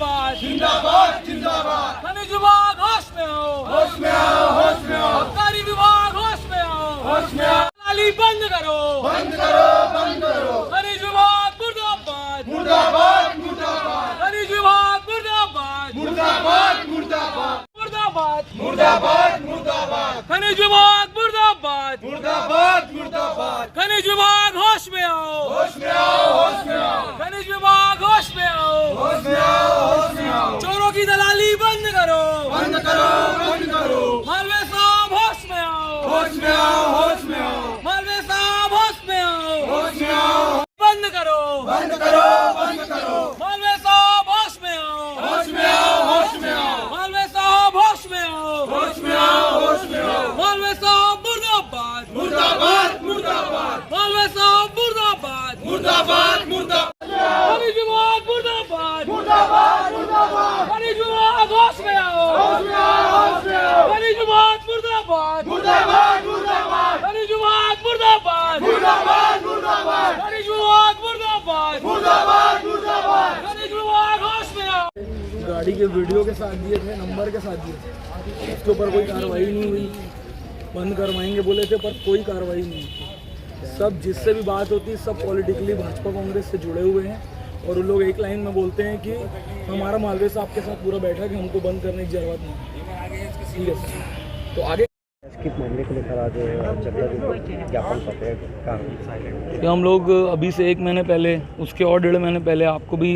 मुर्दाबाद जिंदाबाद जिंदाबाद। खनिज विभाग होश में आओ, होश में आओ, होश में आओ, आबकारी विभाग होश में आओ, होश में आओ। दलाली बंद करो, बंद करो, बंद करो। खनिज विभाग मुर्दाबाद, मुर्दाबाद मुर्दाबाद, खनिज विभाग मुर्दाबाद, मुर्दाबाद मुर्दाबाद, मुर्दाबाद मुर्दाबाद मुर्दाबाद, खनिज विभाग मुर्दाबाद, मुर्दाबाद मुर्दाबाद। खनिज विभाग होश में आओ, होश में आओ, होश में आओ, खनिज विभाग होश में आओ, होश में आओ, होश में आओ। चोरों की दलाली बंद करो, बंद करो, बंद करो। मालवे साहब होश में आओ, होश में आओ, होश में आओ, मालवे साहब होश में आओ, होश में आओ। बंद करो, बंद करो, बंद करो। मालवे साहब होश में आओ, होश में आओ, होश में आओ, मालवे साहब होश में आओ, होश में आओ, होश में आओ। मालवे साहब मुर्दाबाद, मुर्दाबाद मुर्दाबाद, मालवे साहब मुर्दाबाद, मुर्दाबाद मुर्दाबाद, खनिज विभाग मुर्दाबाद, मुर्दाबाद मुर्दाबाद। खनिज विभाग होश में आओ, होश में आओ, होश में आओ। खनिज विभाग मुर्दाबाद, मुर्दाबाद मुर्दाबाद, खनिज विभाग मुर्दाबाद, मुर्दाबाद मुर्दाबाद, खनिज विभाग मुर्दाबाद, मुर्दाबाद मुर्दाबाद। खनिज विभाग होश में आओ। गाड़ी के वीडियो के साथ दिए थे, नंबर के साथ दिए थे, उसके ऊपर कोई कार्रवाई नहीं हुई। बंद करवाएंगे बोले थे पर कोई कार्रवाई नहीं हुई। सब जिससे भी बात होती है सब पॉलिटिकली भाजपा कांग्रेस से जुड़े हुए हैं और उन लोग एक लाइन में बोलते हैं कि हमारा मालवे साहब के साथ पूरा बैठा कि हमको बंद करने की जरूरत नहीं। ठीक है, तो आगे किस मामले को लेकर आज ज्ञापन पत्र कि हम लोग अभी से 1 महीने पहले, उसके और 1.5 महीने पहले, आपको भी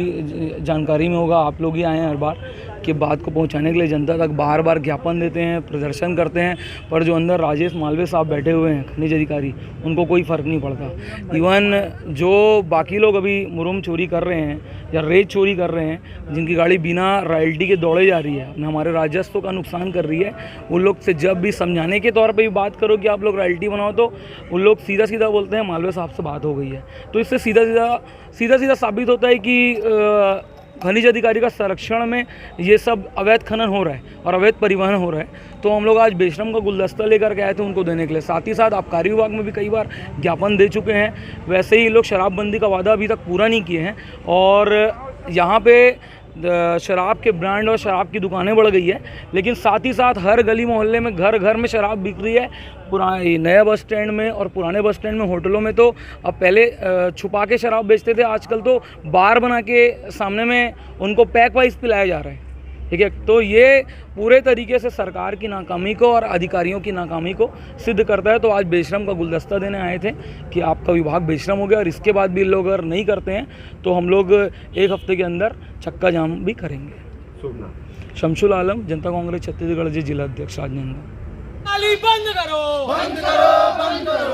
जानकारी में होगा, आप लोग ही आए हैं हर बार, कि बात को पहुंचाने के लिए जनता तक बार बार ज्ञापन देते हैं, प्रदर्शन करते हैं, पर जो अंदर राजेश मालवे साहब बैठे हुए हैं खनिज अधिकारी, उनको कोई फ़र्क नहीं पड़ता। इवन जो बाकी लोग अभी मुरुम चोरी कर रहे हैं या रेत चोरी कर रहे हैं, जिनकी गाड़ी बिना रॉयल्टी के दौड़े जा रही है, हमारे राजस्व का नुकसान कर रही है, उन लोग से जब भी समझाने के तौर पे भी बात करो कि आप लोग रॉयल्टी बनाओ, तो उन लोग सीधा सीधा बोलते हैं मालवे साहब से बात हो गई है। तो इससे सीधा सीधा साबित होता है कि खनिज अधिकारी का संरक्षण में ये सब अवैध खनन हो रहा है और अवैध परिवहन हो रहा है। तो हम लोग आज बेशरम का गुलदस्ता लेकर के आए थे उनको देने के लिए। साथ ही साथ आबकारी विभाग में भी कई बार ज्ञापन दे चुके हैं। वैसे ही लोग शराबबंदी का वादा अभी तक पूरा नहीं किए हैं और यहाँ पे शराब के ब्रांड और शराब की दुकानें बढ़ गई है, लेकिन साथ ही साथ हर गली मोहल्ले में घर घर में शराब बिक रही है। पुराने नया बस स्टैंड में और पुराने बस स्टैंड में, होटलों में तो अब पहले छुपा के शराब बेचते थे, आजकल तो बार बना के सामने में उनको पैक वाइज पिलाया जा रहा है। ठीक है, तो ये पूरे तरीके से सरकार की नाकामी को और अधिकारियों की नाकामी को सिद्ध करता है। तो आज बेशरम का गुलदस्ता देने आए थे कि आपका विभाग बेशरम हो गया और इसके बाद भी लोग अगर नहीं करते हैं तो हम लोग 1 हफ्ते के अंदर चक्का जाम भी करेंगे। शमशुल आलम, जनता कांग्रेस छत्तीसगढ़ जी जिला अध्यक्ष राजनांदगांव। दलाली बंद करो, बंद करो, बंद करो।